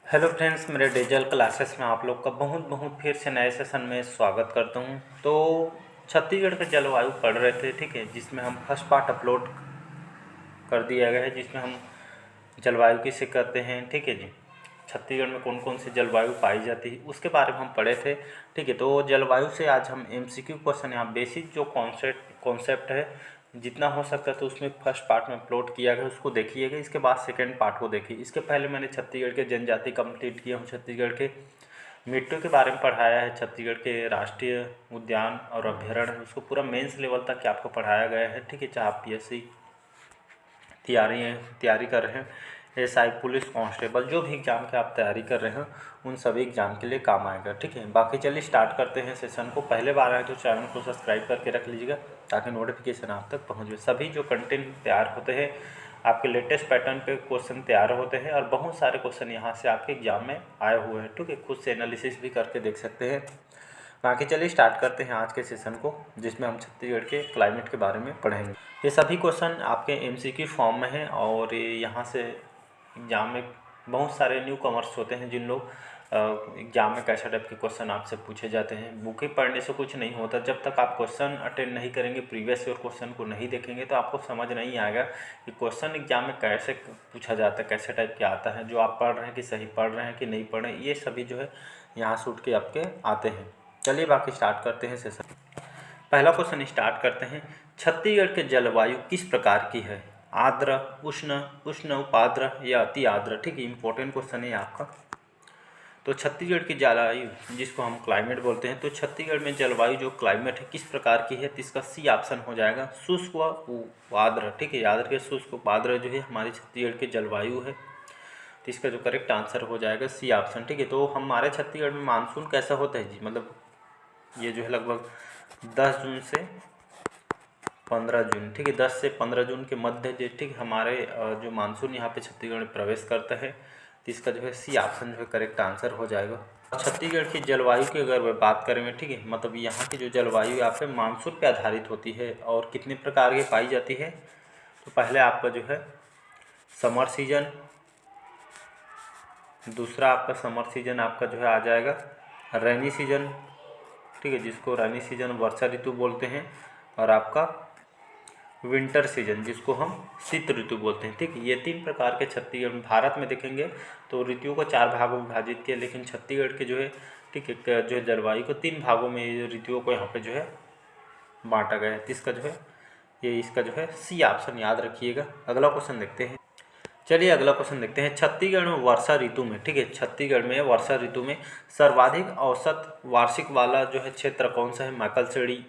Hello friends, मेरे digital classes में आप लोग का बहुत बहुत फिर से नए सेशन में स्वागत करता हूं। तो छत्तीसगढ़ के जलवायु पढ़ रहे थे, ठीक है, जिसमें हम फर्स्ट पार्ट अपलोड कर दिया गया है, जिसमें हम जलवायु किसे कहते हैं, ठीक है जी। छत्तीसगढ़ में कौन कौन सी जलवायु पाई जाती है उसके बारे में हम पढ़े थे, ठीक है। तो जलवायु से आज हम एमसीक्यू क्वेश्चन, यहाँ बेसिक जो कॉन्सेप्ट है जितना हो सकता है तो उसमें फर्स्ट पार्ट में अपलोड किया गया, उसको देखिएगा। इसके बाद सेकंड पार्ट को देखिए। इसके पहले मैंने छत्तीसगढ़ के जनजाति कंप्लीट किया हूँ, छत्तीसगढ़ के मिट्टू के बारे में पढ़ाया है, छत्तीसगढ़ के राष्ट्रीय उद्यान और अभ्यारण्य है, उसको पूरा मेंस लेवल तक के आपको पढ़ाया गया है, ठीक है। चाहे आप पीएससी तैयारी कर रहे हैं, एसआई, पुलिस कांस्टेबल, जो भी एग्ज़ाम की आप तैयारी कर रहे हैं उन सभी एग्ज़ाम के लिए काम आएगा, ठीक है। बाकी चलिए स्टार्ट करते हैं सेशन को। पहले बार आए तो चैनल को सब्सक्राइब करके रख लीजिएगा ताकि नोटिफिकेशन आप तक पहुँच जाए। सभी जो कंटेंट तैयार होते हैं आपके लेटेस्ट पैटर्न पे क्वेश्चन तैयार होते हैं और बहुत सारे क्वेश्चन यहाँ से आपके एग्जाम में आए हुए हैं, ठीक है। खुद से एनालिसिस भी करके देख सकते हैं। बाकी चलिए स्टार्ट करते हैं आज के सेशन को, जिसमें हम छत्तीसगढ़ के क्लाइमेट के बारे में पढ़ेंगे। ये सभी क्वेश्चन आपके एमसीक्यू फॉर्म में हैं और ये यहाँ से एग्ज़ाम में बहुत सारे न्यू कमर्स होते हैं जिन लोग एग्ज़ाम में कैसा टाइप के क्वेश्चन आपसे पूछे जाते हैं। बुकें पढ़ने से कुछ नहीं होता, जब तक आप क्वेश्चन अटेंड नहीं करेंगे, प्रीवियस ईयर क्वेश्चन को नहीं देखेंगे तो आपको समझ नहीं आएगा कि क्वेश्चन एग्जाम में कैसे पूछा जाता है, कैसे टाइप के आता है, जो आप पढ़ रहे हैं कि सही पढ़ रहे हैं कि नहीं पढ़ रहे हैं, ये सभी जो है यहाँ से उठ के आपके आते हैं। चलिए बाकी स्टार्ट करते हैं सेशन। पहला क्वेश्चन स्टार्ट करते हैं। छत्तीसगढ़ के जलवायु किस प्रकार की है? आर्द्र, उष्ण, उष्ण उपाद्र या अति आर्द्र, ठीक है। इंपॉर्टेंट क्वेश्चन है आपका। तो छत्तीसगढ़ की जलवायु जिसको हम क्लाइमेट बोलते हैं, तो छत्तीसगढ़ में जलवायु जो क्लाइमेट है किस प्रकार की है, तो इसका सी ऑप्शन हो जाएगा, शुष्क व आर्द्र, ठीक है। याद रखिए शुष्क व आर्द्र जो है हमारी छत्तीसगढ़ की जलवायु है, तो इसका जो करेक्ट आंसर हो जाएगा सी ऑप्शन, ठीक है। तो हमारे छत्तीसगढ़ में मानसून कैसा होता है जी, मतलब ये जो है लगभग 10 जून से 15 जून, ठीक है, 10 से 15 जून के मध्य जो, ठीक है, हमारे जो मानसून यहाँ पे छत्तीसगढ़ में प्रवेश करता है, तो इसका जो है सी ऑप्शन जो है करेक्ट आंसर हो जाएगा। छत्तीसगढ़ की जलवायु की अगर मैं बात करेंगे, ठीक है, मतलब यहाँ की जो जलवायु यहाँ पे मानसून पे आधारित होती है और कितने प्रकार की पाई जाती है। तो पहले आपका जो है समर सीजन, दूसरा आपका समर सीजन आपका जो है आ जाएगा रेनी सीजन, ठीक है, जिसको रेनी सीजन वर्षा ऋतु बोलते हैं, और आपका विंटर सीजन जिसको हम शीत ऋतु बोलते हैं, ठीक है। ये तीन प्रकार के छत्तीसगढ़ में, भारत में देखेंगे तो ऋतुओं को 4 भागों में विभाजित किया, लेकिन छत्तीसगढ़ के जो है, ठीक है, जो है जलवायु को 3 भागों में ऋतुओं को यहाँ पे जो है बांटा गया है। तो इसका जो है ये इसका जो है सी ऑप्शन याद रखिएगा। अगला क्वेश्चन देखते हैं। चलिए अगला क्वेश्चन देखते हैं। छत्तीसगढ़ में वर्षा ऋतु में, ठीक है, छत्तीसगढ़ में वर्षा ऋतु में सर्वाधिक औसत वार्षिक वाला जो है क्षेत्र कौन सा है? मैकलसेड़ी,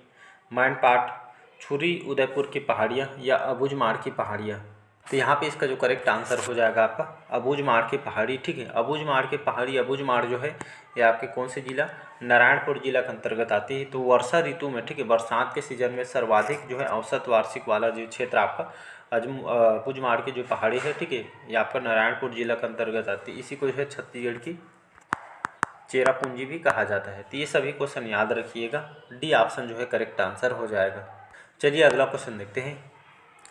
मैनपाट, छुरी उदयपुर की पहाड़ियाँ या अबूझमाड़ की पहाड़ियाँ। तो यहाँ पे इसका जो करेक्ट आंसर हो जाएगा आपका अबूझमाड़ की पहाड़ी, ठीक है। अबूझमाड़ की पहाड़ी, अबूझमाड़ जो है ये आपके कौन से जिला? नारायणपुर जिला के अंतर्गत आती है। तो वर्षा ऋतु में, ठीक है, बरसात के सीजन में सर्वाधिक जो है औसत वार्षिक वाला जो क्षेत्र आपका अबूझमाड़ की जो पहाड़ी है, ठीक है, ये आपका नारायणपुर जिला के अंतर्गत आती है। इसी को जो है छत्तीसगढ़ की चेरापूंजी भी कहा जाता है। तो ये सभी क्वेश्चन याद रखिएगा, डी ऑप्शन जो है करेक्ट आंसर हो जाएगा। चलिए अगला क्वेश्चन देखते हैं।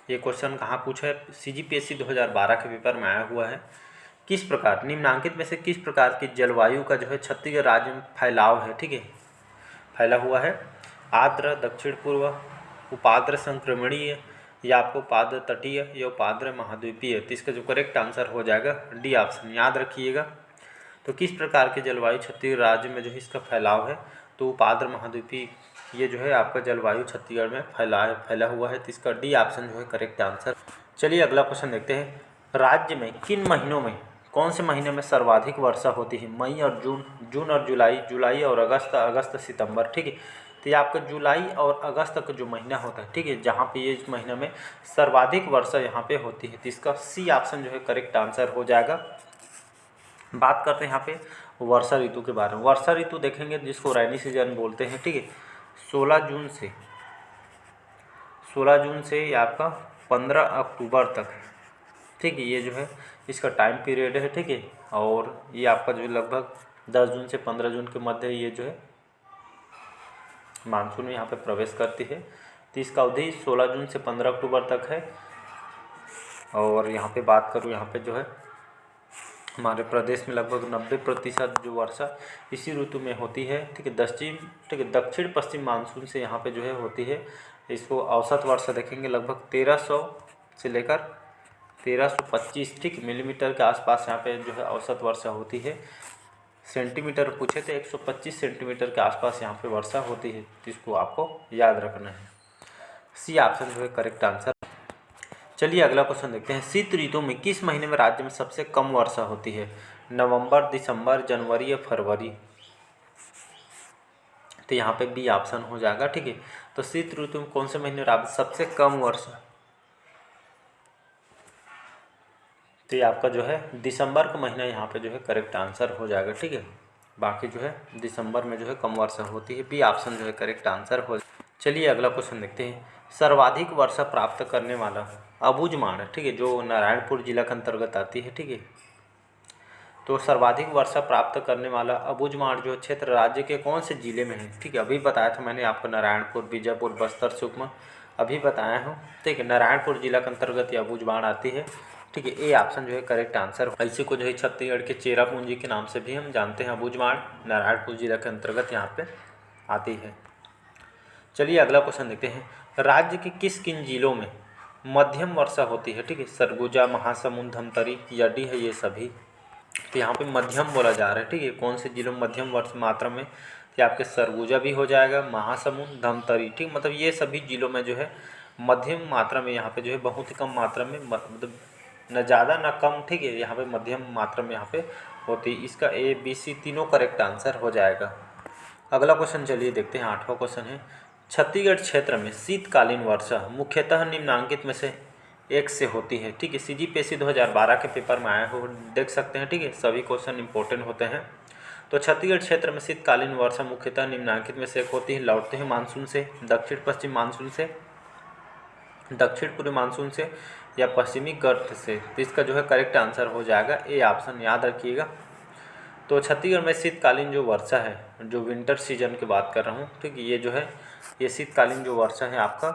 ये क्वेश्चन कहाँ पूछा है? सीजीपीएससी 2012 के पेपर में आया हुआ है। किस प्रकार निम्नांकित में से किस प्रकार की जलवायु का जो है छत्तीसगढ़ राज्य में फैलाव है, ठीक है, फैला हुआ है? आर्द्र, दक्षिण पूर्व, उपाद्र संक्रमणीय या आपको उपाद्र तटीय या उपाद्र महाद्वीपीय। तो इसका जो करेक्ट आंसर हो जाएगा डी ऑप्शन, याद रखिएगा। तो किस प्रकार के जलवायु छत्तीसगढ़ राज्य में जो है इसका फैलाव है? तो उपाद्र महाद्वीपीय ये जो है आपका जलवायु छत्तीसगढ़ में फैला हुआ है। तो इसका डी ऑप्शन जो है करेक्ट आंसर। चलिए अगला क्वेश्चन देखते हैं। राज्य में किन महीनों में, कौन से महीने में सर्वाधिक वर्षा होती है? मई और जून, जून और जुलाई, जुलाई और अगस्त, अगस्त सितंबर, ठीक है। तो ये आपका जुलाई और अगस्त का जो महीना होता है, ठीक है, जहाँ पे ये इस महीने में सर्वाधिक वर्षा यहाँ पे होती है। तो इसका सी ऑप्शन जो है करेक्ट आंसर हो जाएगा। बात करते हैं यहाँ पे वर्षा ऋतु के बारे में। वर्षा ऋतु देखेंगे जिसको रैनी सीजन बोलते हैं, ठीक है। 16 जून से ये आपका 15 अक्टूबर तक, ठीक है, ये जो है इसका टाइम पीरियड है, ठीक है। और ये आपका जो लगभग 10 जून से 15 जून के मध्य ये जो है मानसून में यहाँ पे प्रवेश करती है। तो इसका अवधि 16 जून से 15 अक्टूबर तक है। और यहाँ पे बात करूँ, यहाँ पे जो है हमारे प्रदेश में लगभग 90% जो वर्षा इसी ऋतु में होती है। ठीक है, दक्षिण पश्चिम मानसून से यहाँ पे जो है होती है। इसको औसत वर्षा देखेंगे लगभग 1300 से लेकर 1325 ठीक मिलीमीटर के आसपास यहाँ पे जो है औसत वर्षा होती है। सेंटीमीटर पूछे तो 125 सेंटीमीटर के आसपास यहाँ पे वर्षा होती है, जिसको आपको याद रखना है। सी ऑप्शन जो है करेक्ट आंसर। चलिए अगला क्वेश्चन देखते हैं। शीत ऋतु में किस महीने में राज्य में सबसे कम वर्षा होती है? नवंबर, दिसंबर, जनवरी या फरवरी? तो यहाँ पे बी ऑप्शन हो जाएगा। ठीक है, तो शीत ऋतु में कौन से महीने में सबसे कम वर्षा? तो ये आपका जो है दिसंबर का महीना यहाँ पे जो है करेक्ट आंसर हो जाएगा। ठीक है, बाकी जो है दिसंबर में जो है कम वर्षा होती है। बी ऑप्शन जो है करेक्ट आंसर हो। चलिए अगला क्वेश्चन देखते हैं। सर्वाधिक वर्षा प्राप्त करने वाला अबूझमाड़, ठीक है, जो नारायणपुर जिला के अंतर्गत आती है। ठीक है, तो सर्वाधिक वर्षा प्राप्त करने वाला अबूझमाड़ जो क्षेत्र राज्य के कौन से जिले में है? ठीक है, अभी बताया था मैंने आपको, नारायणपुर, बीजापुर, बस्तर, सुकमा अभी बताया हूँ। ठीक है, नारायणपुर जिला के अंतर्गत ये अबूझमाड़ आती है। ठीक है, ए ऑप्शन जो है करेक्ट आंसर। ऐसे को जो है छत्तीसगढ़ के चेरापूंजी के नाम से भी हम जानते हैं। अबूझमाड़ नारायणपुर जिला के अंतर्गत यहाँ पे आती है। चलिए अगला क्वेश्चन देखते हैं। राज्य के किन जिलों में मध्यम वर्षा होती है? ठीक है, सरगुजा, महासमुंद, धमतरी, यडी है ये सभी। तो यहाँ पे मध्यम बोला जा रहा है। ठीक है, कौन से जिलों में मध्यम वर्ष मात्रा में? ये आपके सरगुजा भी हो जाएगा, महासमुंद, धमतरी। ठीक, मतलब ये सभी जिलों में जो है मध्यम मात्रा में यहाँ पे जो है बहुत ही कम मात्रा में, मतलब न ज़्यादा न कम। ठीक है, यहाँ पे मध्यम मात्रा में यहाँ पे होती है। इसका ए बी सी तीनों करेक्ट आंसर हो जाएगा। अगला क्वेश्चन चलिए देखते हैं। 8वां क्वेश्चन है। छत्तीसगढ़ क्षेत्र में शीतकालीन वर्षा मुख्यतः निम्नांकित में से एक से होती है। ठीक है, CGPSC 2012 के पेपर में आया हो, देख सकते हैं। ठीक है, सभी क्वेश्चन इंपॉर्टेंट होते हैं। तो छत्तीसगढ़ क्षेत्र में शीतकालीन वर्षा मुख्यतः निम्नांकित में से एक होती है। लौटते हैं मानसून से, दक्षिण पश्चिम मानसून से, दक्षिण पूर्वी मानसून से या पश्चिमी गर्त से। तो इसका जो है करेक्ट आंसर हो जाएगा ए ऑप्शन, याद रखिएगा। तो छत्तीसगढ़ में शीतकालीन जो वर्षा है, जो विंटर सीजन की बात कर रहा हूँ, ठीक है, ये जो है ये शीतकालीन जो वर्षा है आपका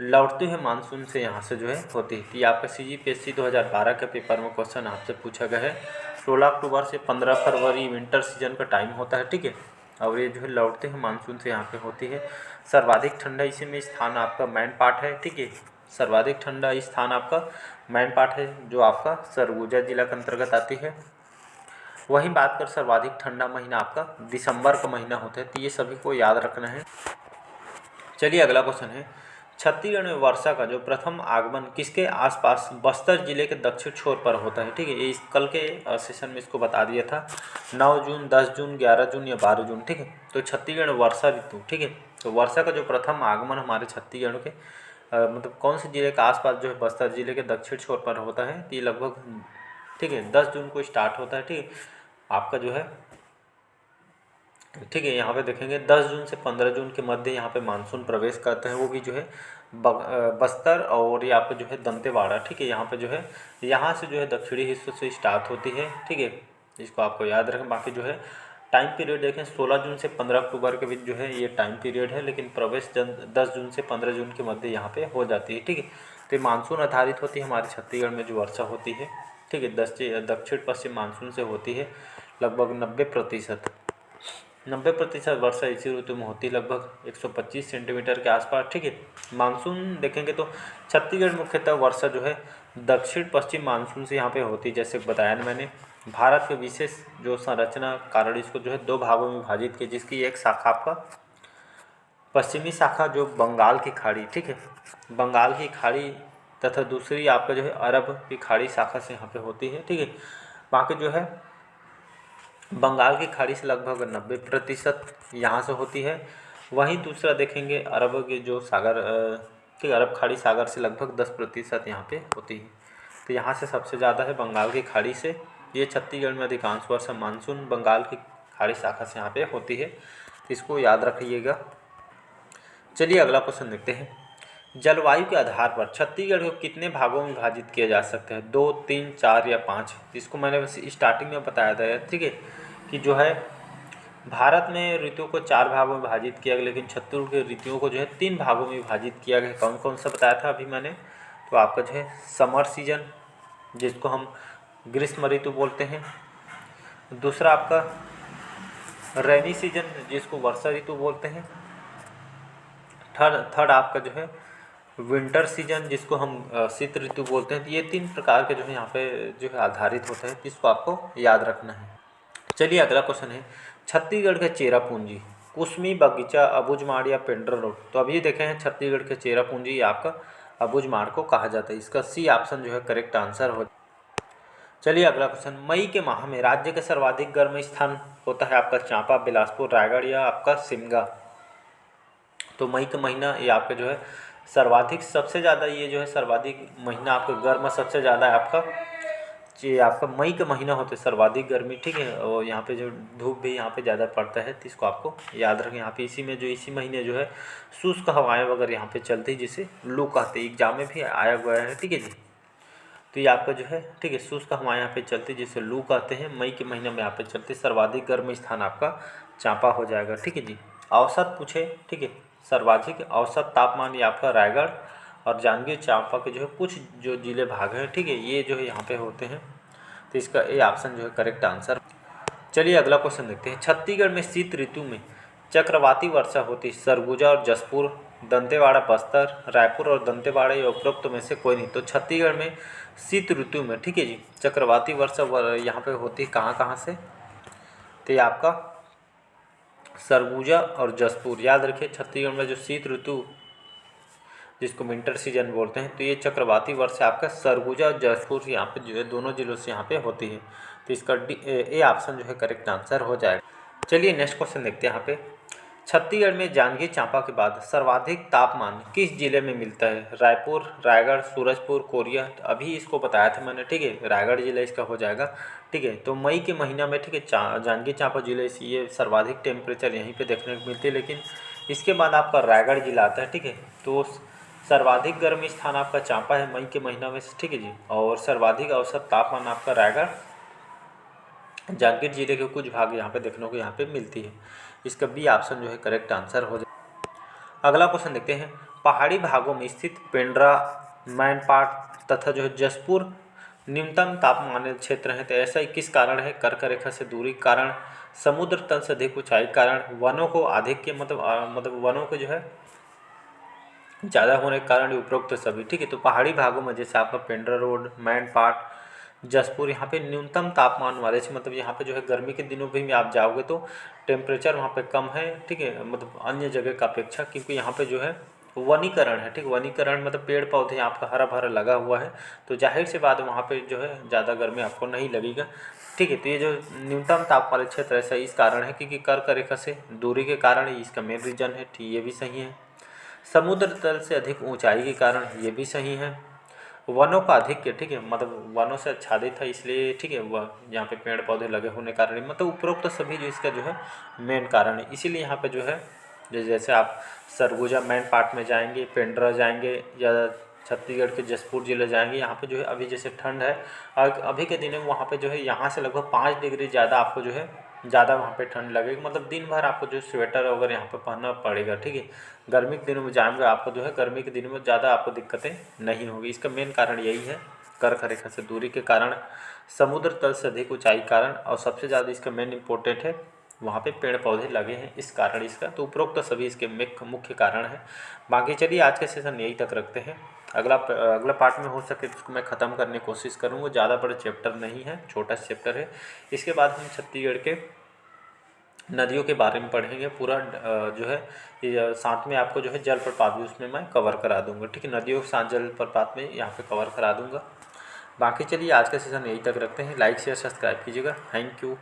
लौटते हुए मानसून से यहाँ से जो है होती है। ये आपका CGPSC 2012 के पेपर में क्वेश्चन आपसे पूछा गया है। 16 अक्टूबर से 15 फरवरी विंटर सीजन का टाइम होता है। ठीक है, और ये जो है लौटते हुए मानसून से यहाँ पे होती है। सर्वाधिक ठंडा इसी में स्थान आपका मैनपाट है। ठीक है, सर्वाधिक ठंडा स्थान आपका मैनपाट है, जो आपका सरगुजा जिला के अंतर्गत आती है। वहीं बात कर सर्वाधिक ठंडा महीना आपका दिसंबर का महीना होता है। तो ये सभी को याद रखना है। चलिए अगला क्वेश्चन है। छत्तीसगढ़ में वर्षा का जो प्रथम आगमन किसके आसपास बस्तर जिले के दक्षिण छोर पर होता है? ठीक है, ये इस कल के सेशन में इसको बता दिया था। 9 जून, 10 जून, 11 जून या 12 जून। ठीक है, तो छत्तीसगढ़ वर्षा ऋतु, ठीक है, तो वर्षा का जो प्रथम आगमन हमारे छत्तीसगढ़ के मतलब कौन से जिले के आसपास जो है बस्तर जिले के दक्षिण छोर पर होता है? तो ये लगभग, ठीक है, 10 जून को स्टार्ट होता है। ठीक है, आपका जो है, ठीक है, यहाँ पे देखेंगे 10 जून से 15 जून के मध्य यहाँ पे मानसून प्रवेश करता है। वो भी जो है बस्तर और ये आपका जो है दंतेवाड़ा। ठीक है, यहाँ पे जो है यहाँ से जो है दक्षिणी हिस्सों से स्टार्ट होती है। ठीक है, इसको आपको याद रखें। बाकी जो है टाइम पीरियड देखें, 16 जून से 15 अक्टूबर के बीच जो है ये टाइम पीरियड है, लेकिन प्रवेश 10 जून से 15 जून के मध्य यहाँ पे हो जाती है। ठीक है, तो मानसून आधारित होती है हमारे छत्तीसगढ़ में जो वर्षा होती है। ठीक है, दक्षिण पश्चिम मानसून से होती है। लगभग 90% वर्षा इसी ऋतु में होती है, लगभग 125 सेंटीमीटर के आसपास। ठीक है, मानसून देखेंगे तो छत्तीसगढ़ मुख्यतः वर्षा जो है दक्षिण पश्चिम मानसून से यहाँ पे होती है। जैसे बताया ना मैंने, भारत के विशेष जो संरचना कारण इसको जो है 2 भागों में विभाजित किया, जिसकी एक शाखा आपका पश्चिमी शाखा जो बंगाल की खाड़ी, ठीक है, बंगाल की खाड़ी, तथा दूसरी आपका जो है अरब की खाड़ी शाखा से यहाँ पे होती है। ठीक है, बाकी जो है बंगाल की खाड़ी से लगभग 90% यहाँ से होती है। वहीं दूसरा देखेंगे अरब के जो सागर, ठीक, अरब खाड़ी सागर से लगभग 10% यहाँ पे होती है। तो यहाँ से सबसे ज़्यादा है बंगाल की खाड़ी से। ये छत्तीसगढ़ में अधिकांश वर्षा मानसून बंगाल की खाड़ी शाखा से यहाँ पे होती है, तो इसको याद रखिएगा। चलिए अगला क्वेश्चन देखते हैं। जलवायु के आधार पर छत्तीसगढ़ को कितने भागों में विभाजित किया जा सकता है? 2, 3, 4 या 5? इसको मैंने वैसे स्टार्टिंग में बताया था, ठीक है, कि जो है भारत में ऋतुओं को 4 भागों में विभाजित किया गया, लेकिन छत्तीसगढ़ के ऋतुओं को जो है 3 भागों में विभाजित किया गया। कौन कौन सा बताया था अभी मैंने? तो आपका जो है समर सीजन, जिसको हम ग्रीष्म ऋतु बोलते हैं। दूसरा आपका रेनी सीजन जिसको वर्षा ऋतु बोलते हैं। थर्ड आपका जो है विंटर सीजन जिसको हम शीत ऋतु बोलते हैं। तो ये 3 प्रकार के जो है यहाँ पे जो है आधारित होते हैं, जिसको आपको याद रखना है। चलिए अगला क्वेश्चन है, छत्तीसगढ़ के चेरापूंजी कुसमी बगीचा अबूझमाड़ या पेंड्रा रोड। तो अभी देखे हैं छत्तीसगढ़ के चेरापूंजी आपका अबूझमाड़ को कहा जाता है। इसका सी ऑप्शन जो है करेक्ट आंसर हो। चलिए अगला क्वेश्चन, मई के माह में राज्य के सर्वाधिक गर्म स्थान होता है आपका चांपा, बिलासपुर, रायगढ़ या आपका सिमगा। तो मई का महीना ये आपका जो है सर्वाधिक, सबसे ज़्यादा ये जो है सर्वाधिक महीना आपका गर्म सबसे ज़्यादा है आपका ये आपका मई का महीना होता है सर्वाधिक गर्मी, ठीक है। और यहाँ पे जो धूप भी यहाँ पे ज़्यादा पड़ता है, तो इसको आपको याद रखें। यहाँ पे इसी महीने जो है शुष्क हवाएं वगैरह यहाँ पे चलती है, जिसे लू कहते हैं। एग्जाम में भी आया गया है, ठीक है जी। तो ये आपका जो है ठीक है शुष्क हवाएं यहाँ पे चलती है, जिसे लू कहते हैं। मई के महीने में यहाँ पे चलती है। सर्वाधिक गर्म स्थान आपका चांपा हो जाएगा, ठीक है जी। औसत पूछे, ठीक है, सर्वाधिक औसत तापमान ये आपका रायगढ़ और जांजगीर चांपा के जो है कुछ जो जिले भाग हैं, ठीक है, ये जो है यहाँ पे होते हैं। तो इसका ए ऑप्शन जो है करेक्ट आंसर। चलिए अगला क्वेश्चन देखते हैं, छत्तीसगढ़ में शीत ऋतु में चक्रवाती वर्षा होती है। सरगुजा और जसपुर, दंतेवाड़ा बस्तर, रायपुर और दंतेवाड़ा या उपरोक्त में से कोई नहीं। तो छत्तीसगढ़ में शीत ऋतु में, ठीक है जी, चक्रवाती वर्षा यहाँ पे होती है कहाँ से। तो ये आपका सरगुजा और जसपुर, याद रखिए छत्तीसगढ़ में जो शीत ऋतु जिसको विंटर सीजन बोलते हैं, तो ये चक्रवाती वर्षा आपका सरगुजा और जसपुर यहाँ पे जो है दोनों जिलों से यहाँ पे होती है। तो इसका ए ऑप्शन जो है करेक्ट आंसर हो जाएगा। चलिए नेक्स्ट क्वेश्चन देखते हैं यहाँ पे, छत्तीसगढ़ में जांजगीर चांपा के बाद सर्वाधिक तापमान किस जिले में मिलता है। रायपुर, रायगढ़, सूरजपुर, कोरिया। तो अभी इसको बताया था मैंने, ठीक है, रायगढ़ जिला इसका हो जाएगा, ठीक है। तो मई के महीना में, ठीक है, जांजगीर चांपा जिले से ये सर्वाधिक टेम्परेचर यहीं पे देखने को मिलती है। लेकिन इसके बाद आपका रायगढ़ जिला आता है, ठीक है। तो सर्वाधिक गर्म स्थान आपका चांपा है मई के महीना में, ठीक है जी। और सर्वाधिक औसत तापमान आपका रायगढ़, जांजगीर जिले के कुछ भाग यहाँ पे देखने को यहाँ पे मिलती है। इसका बी ऑप्शन जो है करेक्ट आंसर हो जाए। अगला क्वेश्चन देखते हैं, पहाड़ी भागों में स्थित पेंड्रा, मैनपाट तथा जो है जसपुर न्यूनतम तापमान क्षेत्र है। तो ऐसा किस कारण है। कर्क रेखा से दूरी के कारण, समुद्र तल से अधिक ऊंचाई के कारण, वनों को अधिक के मतलब वनों के जो है ज़्यादा होने के कारण, उपरोक्त सभी, ठीक है। तो पहाड़ी भागों में जैसे आपका पेंड्रा रोड, मैनपाट, जसपुर, यहाँ पे न्यूनतम तापमान वाले से मतलब यहाँ पे जो है गर्मी के दिनों में भी आप जाओगे तो टेम्परेचर वहाँ पे कम है, ठीक है, मतलब अन्य जगह का अपेक्षा, क्योंकि यहाँ पे जो है वनीकरण है, ठीक। वनीकरण मतलब पेड़ पौधे आपका हरा भरा लगा हुआ है, तो जाहिर सी बात वहाँ पे जो है ज़्यादा गर्मी आपको नहीं लगेगा, ठीक है। तो ये जो न्यूनतम ताप वाले क्षेत्र ऐसा इस कारण है क्योंकि कर्क रेखा से दूरी के कारण ही इसका मेन रीजन है, ठीक, ये भी सही है। समुद्र तल से अधिक ऊंचाई के कारण, ये भी सही है। वनों का अधिक है, ठीक है, मतलब वनों से आच्छादित है इसलिए, ठीक है, वह यहाँ पे पेड़ पौधे लगे होने कारण, मतलब उपरोक्त तो सभी जो इसका जो है मेन कारण है। इसीलिए यहाँ पे जो है जैसे आप सरगुजा मेन पार्ट में जाएंगे, पेंड्रा जाएंगे या छत्तीसगढ़ के जसपुर जिले जाएंगे, यहाँ पे जो है अभी जैसे ठंड है और अभी के दिनों में वहाँ पे जो है यहाँ से लगभग 5 डिग्री ज़्यादा आपको जो है ज़्यादा वहाँ पे ठंड लगेगी। मतलब दिन भर आपको जो स्वेटर वगैरह यहाँ पे पहनना पड़ेगा, ठीक है। गर्मी के दिनों में जाएंगे आपको जो है गर्मी के दिनों में ज़्यादा आपको दिक्कतें नहीं होगी। इसका मेन कारण यही है, कर्क रेखा से दूरी के कारण, समुद्र तल से अधिक ऊंचाई कारण, और सबसे ज़्यादा इसका मेन इंपॉर्टेंट है वहाँ पे पेड़ पौधे लगे हैं इस कारण इसका। तो उपरोक्त तो सभी इसके मुख्य कारण है। बाकी चलिए आज का सेशन यही तक रखते हैं। अगला पार्ट में हो सके तो उसको मैं ख़त्म करने की कोशिश करूँगा। ज़्यादा बड़ा चैप्टर नहीं है, छोटा चैप्टर है। इसके बाद हम छत्तीसगढ़ के नदियों के बारे में पढ़ेंगे पूरा जो है। साथ में आपको जो है जलप्रपात भी उसमें मैं कवर करा दूंगा, ठीक है। नदियों के साथ जलप्रपात में यहाँ पे कवर करा दूंगा। बाकी चलिए आज का सेशन यही तक रखते हैं। लाइक शेयर सब्सक्राइब कीजिएगा। Thank you.